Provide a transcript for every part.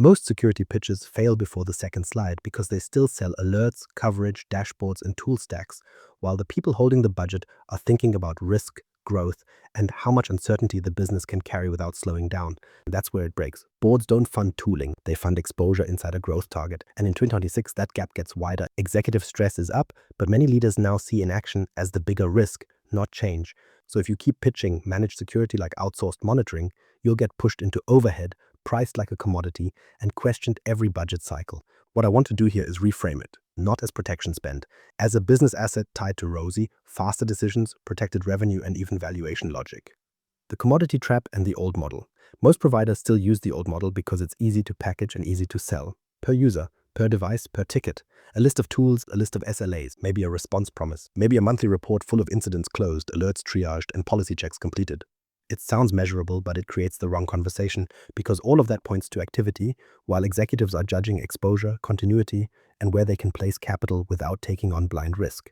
Most security pitches fail before the second slide because they still sell alerts, coverage, dashboards, and tool stacks, while the people holding the budget are thinking about risk, growth, and how much uncertainty the business can carry without slowing down. That's where it breaks. Boards don't fund tooling, they fund exposure inside a growth target. And in 2026, that gap gets wider. Executive stress is up, but many leaders now see inaction as the bigger risk, not change. So if you keep pitching managed security like outsourced monitoring, you'll get pushed into overhead, priced like a commodity, and questioned every budget cycle. What I want to do here is reframe it, not as protection spend, as a business asset tied to rosy, faster decisions, protected revenue, and even valuation logic. The commodity trap and the old model. Most providers still use the old model because it's easy to package and easy to sell. Per user, per device, per ticket. A list of tools, a list of SLAs, maybe a response promise, maybe a monthly report full of incidents closed, alerts triaged, and policy checks completed. It sounds measurable, but it creates the wrong conversation because all of that points to activity, while executives are judging exposure, continuity, and where they can place capital without taking on blind risk.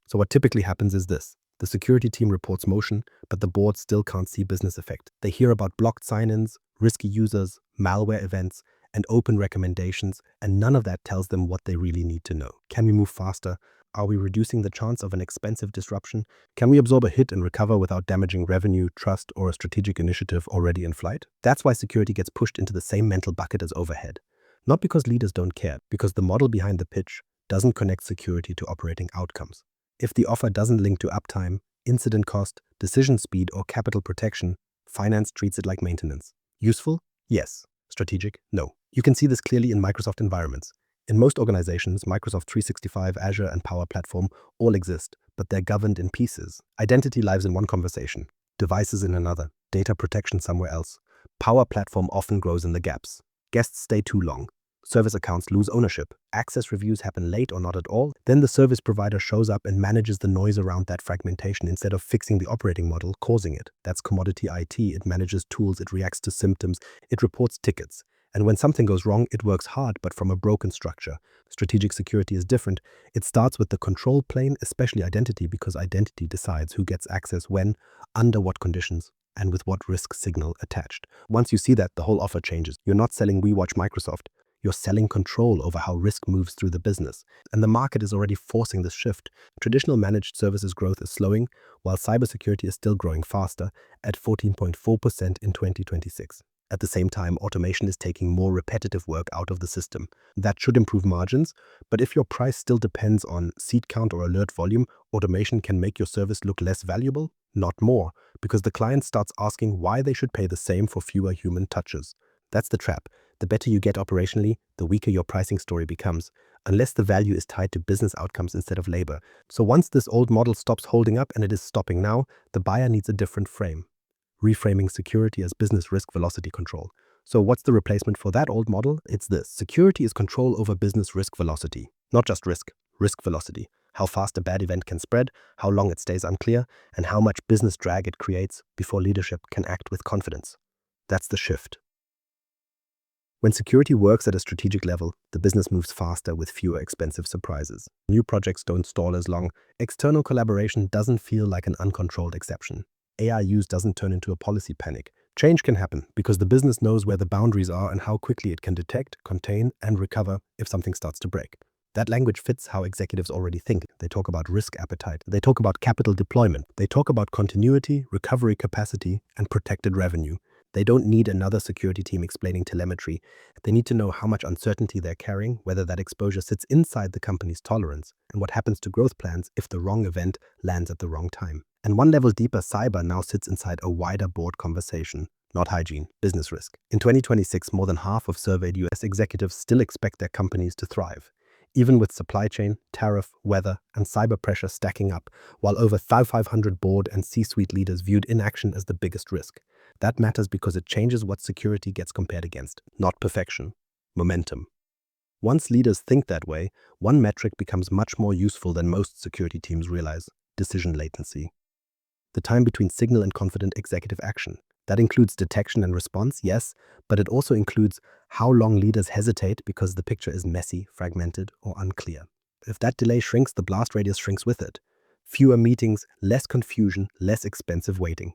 So what typically happens is this. The security team reports motion, but the board still can't see business effect. They hear about blocked sign-ins, risky users, malware events, and open recommendations, and none of that tells them what they really need to know. Can we move faster? Are we reducing the chance of an expensive disruption? Can we absorb a hit and recover without damaging revenue, trust, or a strategic initiative already in flight? That's why security gets pushed into the same mental bucket as overhead. Not because leaders don't care, because the model behind the pitch doesn't connect security to operating outcomes. If the offer doesn't link to uptime, incident cost, decision speed, or capital protection, finance treats it like maintenance. Useful? Yes. Strategic? No. You can see this clearly in Microsoft environments. In most organizations, Microsoft 365, Azure, and Power Platform all exist, but they're governed in pieces. Identity lives in one conversation, devices in another, data protection somewhere else. Power Platform often grows in the gaps. Guests stay too long. Service accounts lose ownership. Access reviews happen late or not at all. Then the service provider shows up and manages the noise around that fragmentation instead of fixing the operating model causing it. That's commodity IT. It manages tools, it reacts to symptoms, it reports tickets. And when something goes wrong, it works hard, but from a broken structure. Strategic security is different. It starts with the control plane, especially identity, because identity decides who gets access when, under what conditions, and with what risk signal attached. Once you see that, the whole offer changes. You're not selling We Watch Microsoft. You're selling control over how risk moves through the business. And the market is already forcing this shift. Traditional managed services growth is slowing, while cybersecurity is still growing faster at 14.4% in 2026. At the same time, automation is taking more repetitive work out of the system. That should improve margins, but if your price still depends on seat count or alert volume, automation can make your service look less valuable, not more, because the client starts asking why they should pay the same for fewer human touches. That's the trap. The better you get operationally, the weaker your pricing story becomes, unless the value is tied to business outcomes instead of labor. So once this old model stops holding up, and it is stopping now, the buyer needs a different frame. Reframing security as business risk velocity control. So what's the replacement for that old model? It's this. Security is control over business risk velocity. Not just risk velocity. How fast a bad event can spread, how long it stays unclear, and how much business drag it creates before leadership can act with confidence. That's the shift. When security works at a strategic level, the business moves faster with fewer expensive surprises. New projects don't stall as long. External collaboration doesn't feel like an uncontrolled exception. AI use doesn't turn into a policy panic. Change can happen because the business knows where the boundaries are and how quickly it can detect, contain, and recover if something starts to break. That language fits how executives already think. They talk about risk appetite. They talk about capital deployment. They talk about continuity, recovery capacity, and protected revenue. They don't need another security team explaining telemetry. They need to know how much uncertainty they're carrying, whether that exposure sits inside the company's tolerance, and what happens to growth plans if the wrong event lands at the wrong time. And one level deeper, cyber now sits inside a wider board conversation, not hygiene, business risk. In 2026, more than half of surveyed US executives still expect their companies to thrive, even with supply chain, tariff, weather, and cyber pressure stacking up, while over 500 board and C-suite leaders viewed inaction as the biggest risk. That matters because it changes what security gets compared against, not perfection, momentum. Once leaders think that way, one metric becomes much more useful than most security teams realize: decision latency. The time between signal and confident executive action. That includes detection and response, yes, but it also includes how long leaders hesitate because the picture is messy, fragmented, or unclear. If that delay shrinks, the blast radius shrinks with it. Fewer meetings, less confusion, less expensive waiting.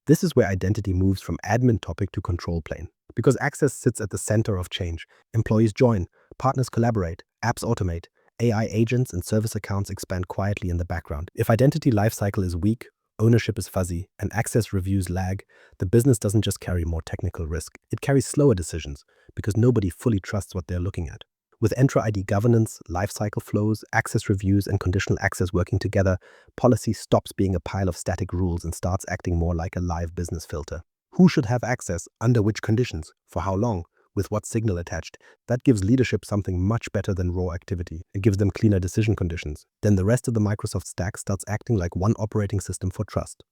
This is where identity moves from admin topic to control plane. Because access sits at the center of change. Employees join, partners collaborate, apps automate, AI agents and service accounts expand quietly in the background. If identity lifecycle is weak, ownership is fuzzy, and access reviews lag, the business doesn't just carry more technical risk, it carries slower decisions because nobody fully trusts what they're looking at. With Entra ID governance, lifecycle flows, access reviews, and conditional access working together, policy stops being a pile of static rules and starts acting more like a live business filter. Who should have access, under which conditions, for how long, with what signal attached? That gives leadership something much better than raw activity. It gives them cleaner decision conditions. Then the rest of the Microsoft stack starts acting like one operating system for trust.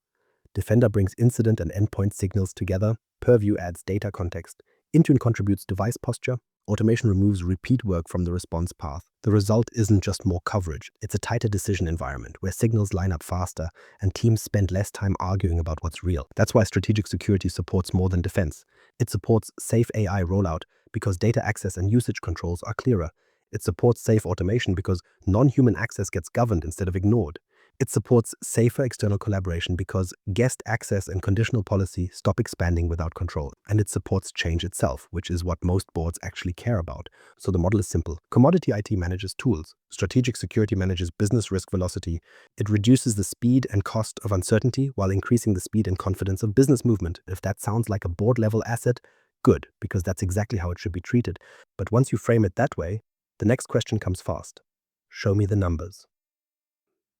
Defender brings incident and endpoint signals together. Purview adds data context. Intune contributes device posture. Automation removes repeat work from the response path. The result isn't just more coverage, it's a tighter decision environment where signals line up faster and teams spend less time arguing about what's real. That's why strategic security supports more than defense. It supports safe AI rollout because data access and usage controls are clearer. It supports safe automation because non-human access gets governed instead of ignored. It supports safer external collaboration because guest access and conditional policy stop expanding without control. And it supports change itself, which is what most boards actually care about. So the model is simple. Commodity IT manages tools. Strategic security manages business risk velocity. It reduces the speed and cost of uncertainty while increasing the speed and confidence of business movement. If that sounds like a board-level asset, good, because that's exactly how it should be treated. But once you frame it that way, the next question comes fast. Show me the numbers.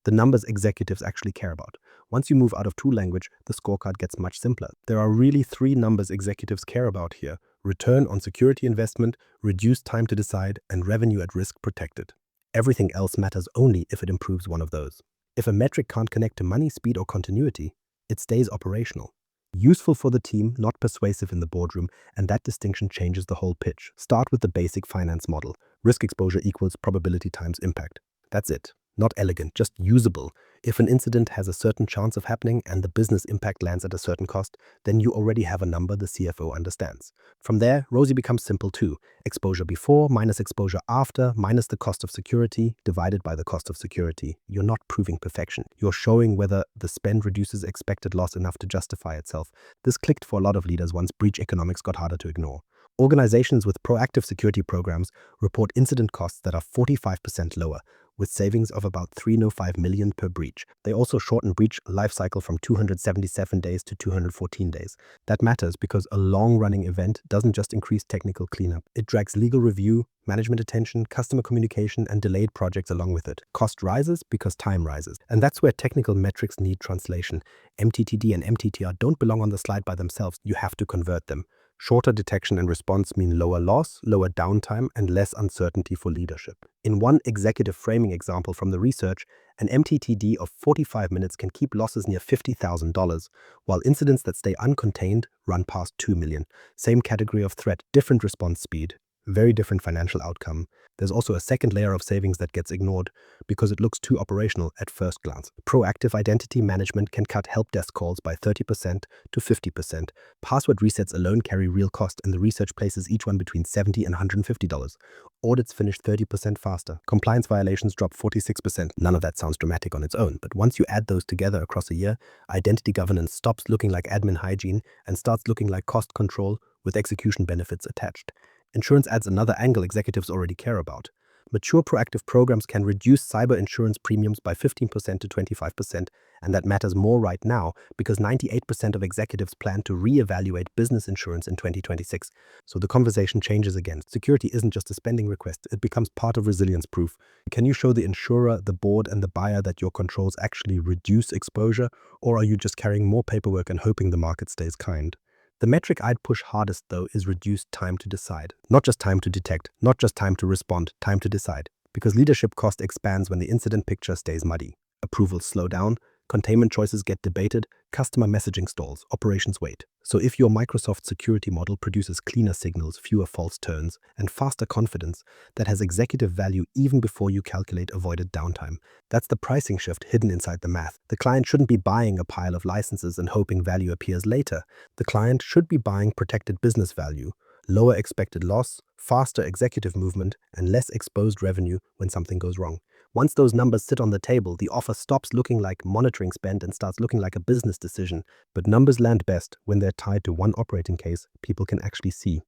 The numbers executives actually care about. Once you move out of tool language, the scorecard gets much simpler. There are really three numbers executives care about here: return on security investment, reduced time to decide, and revenue at risk protected. Everything else matters only if it improves one of those. If a metric can't connect to money, speed, or continuity, it stays operational. Useful for the team, not persuasive in the boardroom, and that distinction changes the whole pitch. Start with the basic finance model. Risk exposure equals probability times impact. That's it. Not elegant, just usable. If an incident has a certain chance of happening and the business impact lands at a certain cost, then you already have a number the CFO understands. From there, ROSI becomes simple too. Exposure before minus exposure after minus the cost of security divided by the cost of security. You're not proving perfection. You're showing whether the spend reduces expected loss enough to justify itself. This clicked for a lot of leaders once breach economics got harder to ignore. Organizations with proactive security programs report incident costs that are 45% lower, with savings of about $305 million per breach. They also shorten breach lifecycle from 277 days to 214 days. That matters because a long-running event doesn't just increase technical cleanup. It drags legal review, management attention, customer communication, and delayed projects along with it. Cost rises because time rises. And that's where technical metrics need translation. MTTD and MTTR don't belong on the slide by themselves. You have to convert them. Shorter detection and response mean lower loss, lower downtime, and less uncertainty for leadership. In one executive framing example from the research, an MTTD of 45 minutes can keep losses near $50,000, while incidents that stay uncontained run past 2 million. Same category of threat, different response speed. Very different financial outcome. There's also a second layer of savings that gets ignored because it looks too operational at first glance. Proactive identity management can cut help desk calls by 30% to 50%. Password resets alone carry real cost, and the research places each one between $70 and $150. Audits finish 30% faster. Compliance violations drop 46%. None of that sounds dramatic on its own, but once you add those together across a year, identity governance stops looking like admin hygiene and starts looking like cost control with execution benefits attached. Insurance adds another angle executives already care about. Mature proactive programs can reduce cyber insurance premiums by 15% to 25%, and that matters more right now because 98% of executives plan to reevaluate business insurance in 2026. So the conversation changes again. Security isn't just a spending request, it becomes part of resilience proof. Can you show the insurer, the board, and the buyer that your controls actually reduce exposure, or are you just carrying more paperwork and hoping the market stays kind? The metric I'd push hardest, though, is reduced time to decide. Not just time to detect, not just time to respond, time to decide. Because leadership cost expands when the incident picture stays muddy. Approvals slow down, containment choices get debated, customer messaging stalls, operations wait. So if your Microsoft security model produces cleaner signals, fewer false turns, and faster confidence that has executive value even before you calculate avoided downtime, that's the pricing shift hidden inside the math. The client shouldn't be buying a pile of licenses and hoping value appears later. The client should be buying protected business value, lower expected loss, faster executive movement, and less exposed revenue when something goes wrong. Once those numbers sit on the table, the offer stops looking like monitoring spend and starts looking like a business decision. But numbers land best when they're tied to one operating case people can actually see.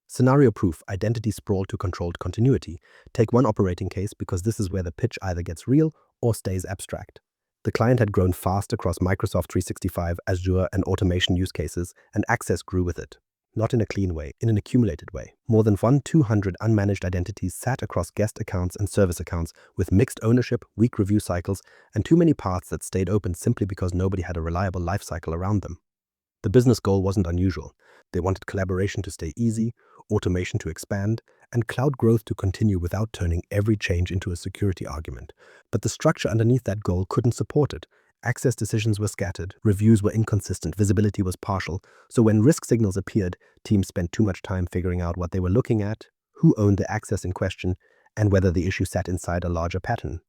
Scenario proof, identity sprawl to controlled continuity. Take one operating case because this is where the pitch either gets real or stays abstract. The client had grown fast across Microsoft 365, Azure, and automation use cases, and access grew with it. Not in a clean way, in an accumulated way. More than 200 unmanaged identities sat across guest accounts and service accounts with mixed ownership, weak review cycles, and too many paths that stayed open simply because nobody had a reliable lifecycle around them. The business goal wasn't unusual. They wanted collaboration to stay easy, automation to expand, and cloud growth to continue without turning every change into a security argument. But the structure underneath that goal couldn't support it. Access decisions were scattered, reviews were inconsistent, visibility was partial. So when risk signals appeared, teams spent too much time figuring out what they were looking at, who owned the access in question, and whether the issue sat inside a larger pattern.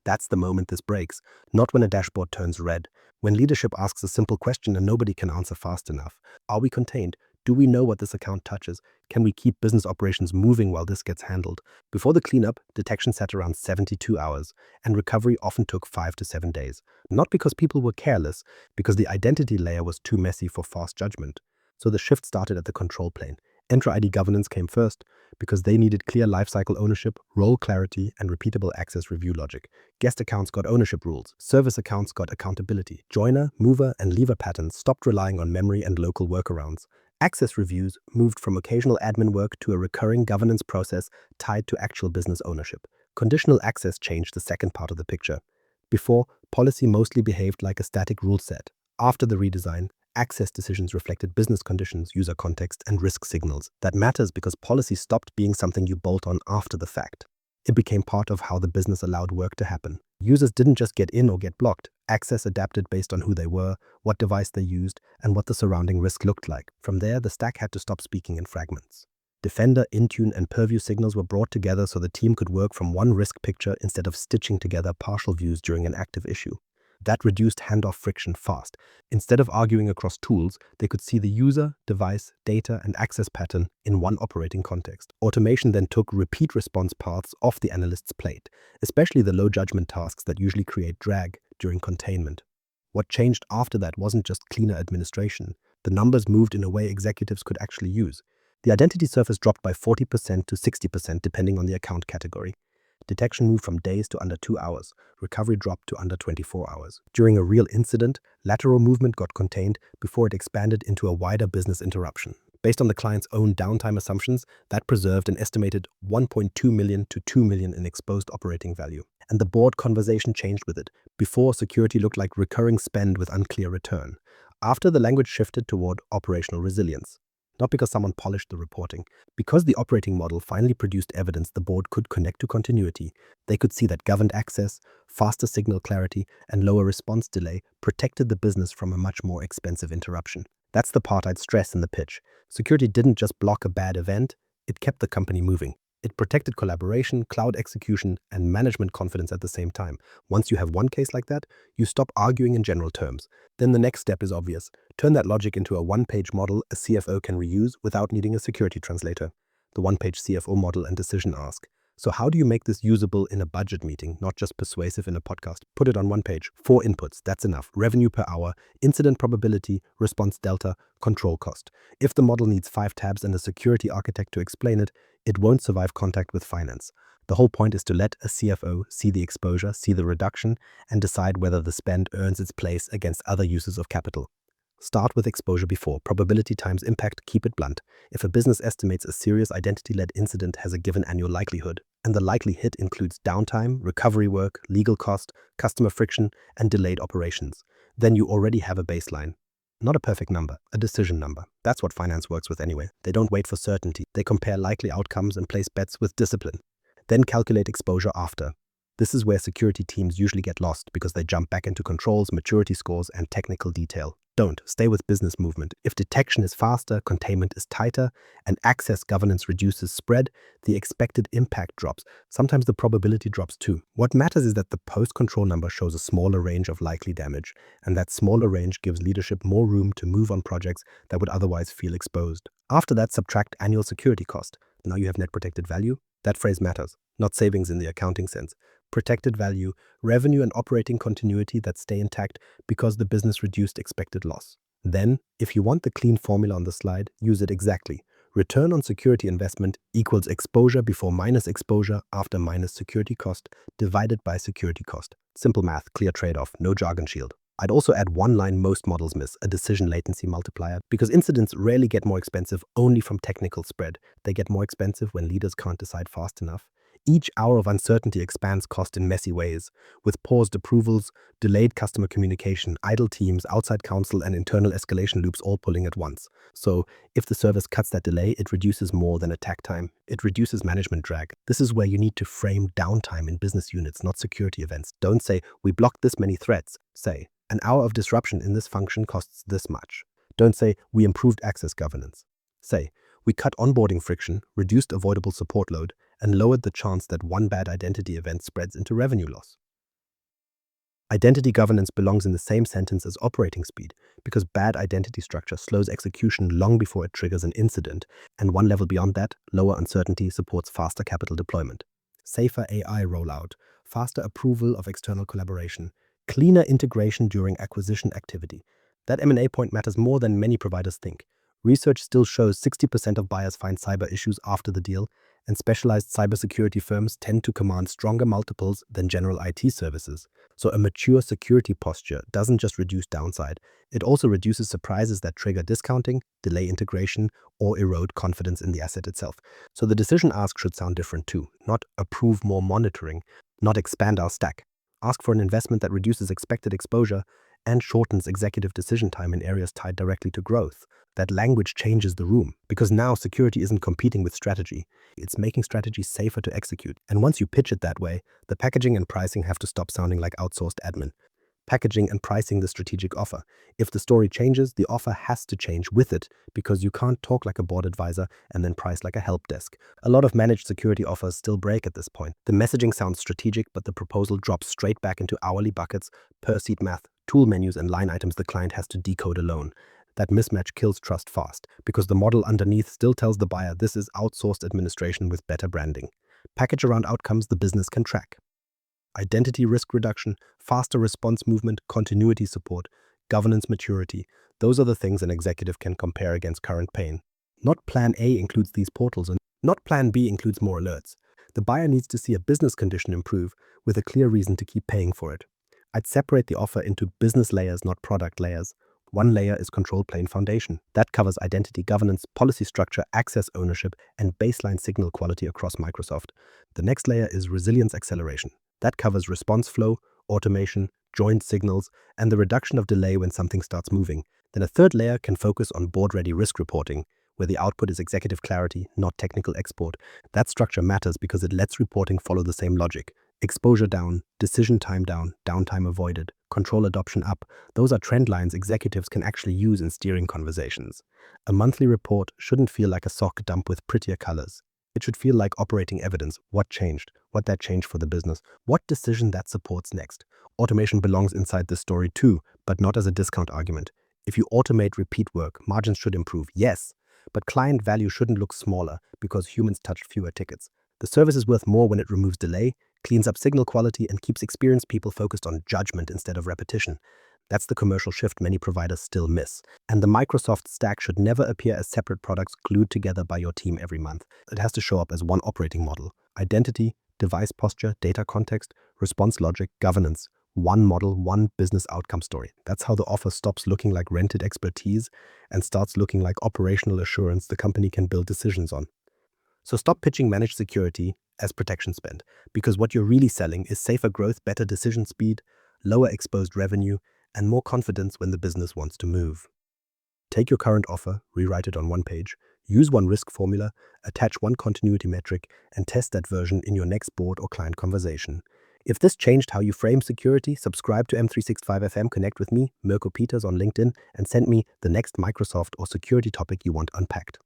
That's the moment this breaks, not when a dashboard turns red, when leadership asks a simple question and nobody can answer fast enough. Are we contained? Do we know what this account touches? Can we keep business operations moving while this gets handled? Before the cleanup, detection sat around 72 hours, and recovery often took 5 to 7 days. Not because people were careless, because the identity layer was too messy for fast judgment. So the shift started at the control plane. Entra-ID governance came first, because they needed clear lifecycle ownership, role clarity, and repeatable access review logic. Guest accounts got ownership rules. Service accounts got accountability. Joiner, mover, and leaver patterns stopped relying on memory and local workarounds. Access reviews moved from occasional admin work to a recurring governance process tied to actual business ownership. Conditional access changed the second part of the picture. Before, policy mostly behaved like a static rule set. After the redesign, access decisions reflected business conditions, user context, and risk signals. That matters because policy stopped being something you bolt on after the fact. It became part of how the business allowed work to happen. Users didn't just get in or get blocked. Access adapted based on who they were, what device they used, and what the surrounding risk looked like. From there, the stack had to stop speaking in fragments. Defender, Intune, and Purview signals were brought together so the team could work from one risk picture instead of stitching together partial views during an active issue. That reduced handoff friction fast. Instead of arguing across tools, they could see the user, device, data, and access pattern in one operating context. Automation then took repeat response paths off the analyst's plate, especially the low judgment tasks that usually create drag during containment. What changed after that wasn't just cleaner administration. The numbers moved in a way executives could actually use. The identity surface dropped by 40% to 60% depending on the account category. Detection moved from days to under 2 hours. Recovery dropped to under 24 hours. During a real incident, lateral movement got contained before it expanded into a wider business interruption. Based on the client's own downtime assumptions, that preserved an estimated 1.2 million to 2 million in exposed operating value. And the board conversation changed with it. Before, security looked like recurring spend with unclear return. After, the language shifted toward operational resilience. Not because someone polished the reporting, because the operating model finally produced evidence the board could connect to continuity. They could see that governed access, faster signal clarity, and lower response delay protected the business from a much more expensive interruption. That's the part I'd stress in the pitch. Security didn't just block a bad event, it kept the company moving. It protected collaboration, cloud execution, and management confidence at the same time. Once you have one case like that, you stop arguing in general terms. Then the next step is obvious. Turn that logic into a one-page model a CFO can reuse without needing a security translator. The one-page CFO model and decision ask. So how do you make this usable in a budget meeting, not just persuasive in a podcast? Put it on one page. 4 inputs, that's enough. Revenue per hour, incident probability, response delta, control cost. If the model needs 5 tabs and a security architect to explain it, it won't survive contact with finance. The whole point is to let a CFO see the exposure, see the reduction, and decide whether the spend earns its place against other uses of capital. Start with exposure before. Probability times impact, keep it blunt. If a business estimates a serious identity-led incident has a given annual likelihood, and the likely hit includes downtime, recovery work, legal cost, customer friction, and delayed operations, then you already have a baseline. Not a perfect number, a decision number. That's what finance works with anyway. They don't wait for certainty. They compare likely outcomes and place bets with discipline. Then calculate exposure after. This is where security teams usually get lost because they jump back into controls, maturity scores, and technical detail. Don't. Stay with business movement. If detection is faster, containment is tighter, and access governance reduces spread, the expected impact drops. Sometimes the probability drops too. What matters is that the post-control number shows a smaller range of likely damage, and that smaller range gives leadership more room to move on projects that would otherwise feel exposed. After that, subtract annual security cost. Now you have net protected value. That phrase matters, not savings in the accounting sense, protected value, revenue and operating continuity that stay intact because the business reduced expected loss. Then, if you want the clean formula on the slide, use it exactly. Return on security investment equals exposure before minus exposure after minus security cost divided by security cost. Simple math, clear trade-off, no jargon shield. I'd also add one line most models miss, a decision latency multiplier, because incidents rarely get more expensive only from technical spread. They get more expensive when leaders can't decide fast enough. Each hour of uncertainty expands cost in messy ways, with paused approvals, delayed customer communication, idle teams, outside counsel, and internal escalation loops all pulling at once. So, if the service cuts that delay, it reduces more than attack time. It reduces management drag. This is where you need to frame downtime in business units, not security events. Don't say, we blocked this many threats. Say, an hour of disruption in this function costs this much. Don't say, we improved access governance. Say, we cut onboarding friction, reduced avoidable support load, and lowered the chance that one bad identity event spreads into revenue loss. Identity governance belongs in the same sentence as operating speed because bad identity structure slows execution long before it triggers an incident, and one level beyond that, lower uncertainty supports faster capital deployment. Safer AI rollout, faster approval of external collaboration, cleaner integration during acquisition activity. That M&A point matters more than many providers think. Research still shows 60% of buyers find cyber issues after the deal, and specialized cybersecurity firms tend to command stronger multiples than general IT services. So a mature security posture doesn't just reduce downside, it also reduces surprises that trigger discounting, delay integration, or erode confidence in the asset itself. So the decision ask should sound different too. Not approve more monitoring, not expand our stack. Ask for an investment that reduces expected exposure and shortens executive decision time in areas tied directly to growth. That language changes the room, because now security isn't competing with strategy. It's making strategy safer to execute. And once you pitch it that way, the packaging and pricing have to stop sounding like outsourced admin. Packaging and pricing the strategic offer. If the story changes, the offer has to change with it, because you can't talk like a board advisor and then price like a help desk. A lot of managed security offers still break at this point. The messaging sounds strategic, but the proposal drops straight back into hourly buckets, per seat math, tool menus, and line items the client has to decode alone. That mismatch kills trust fast, because the model underneath still tells the buyer this is outsourced administration with better branding. Package around outcomes the business can track. Identity risk reduction, faster response movement, continuity support, governance maturity. Those are the things an executive can compare against current pain. Not plan A includes these portals, and not plan B includes more alerts. The buyer needs to see a business condition improve with a clear reason to keep paying for it. I'd separate the offer into business layers, not product layers. One layer is control plane foundation. That covers identity governance, policy structure, access ownership, and baseline signal quality across Microsoft. The next layer is resilience acceleration. That covers response flow, automation, joint signals, and the reduction of delay when something starts moving. Then a third layer can focus on board-ready risk reporting, where the output is executive clarity, not technical export. That structure matters because it lets reporting follow the same logic. Exposure down, decision time down, downtime avoided, control adoption up. Those are trend lines executives can actually use in steering conversations. A monthly report shouldn't feel like a sock dump with prettier colors. It should feel like operating evidence. What changed? What that changed for the business? What decision that supports next? Automation belongs inside this story too, but not as a discount argument. If you automate repeat work, margins should improve, yes, but client value shouldn't look smaller because humans touched fewer tickets. The service is worth more when it removes delay, cleans up signal quality, and keeps experienced people focused on judgment instead of repetition. That's the commercial shift many providers still miss. And the Microsoft stack should never appear as separate products glued together by your team every month. It has to show up as one operating model. Identity, device posture, data context, response logic, governance. One model, one business outcome story. That's how the offer stops looking like rented expertise and starts looking like operational assurance the company can build decisions on. So stop pitching managed security as protection spend, because what you're really selling is safer growth, better decision speed, lower exposed revenue, and more confidence when the business wants to move. Take your current offer, rewrite it on one page, use one risk formula, attach one continuity metric, and test that version in your next board or client conversation. If this changed how you frame security, subscribe to M365 FM, connect with me, Mirko Peters on LinkedIn, and send me the next Microsoft or security topic you want unpacked.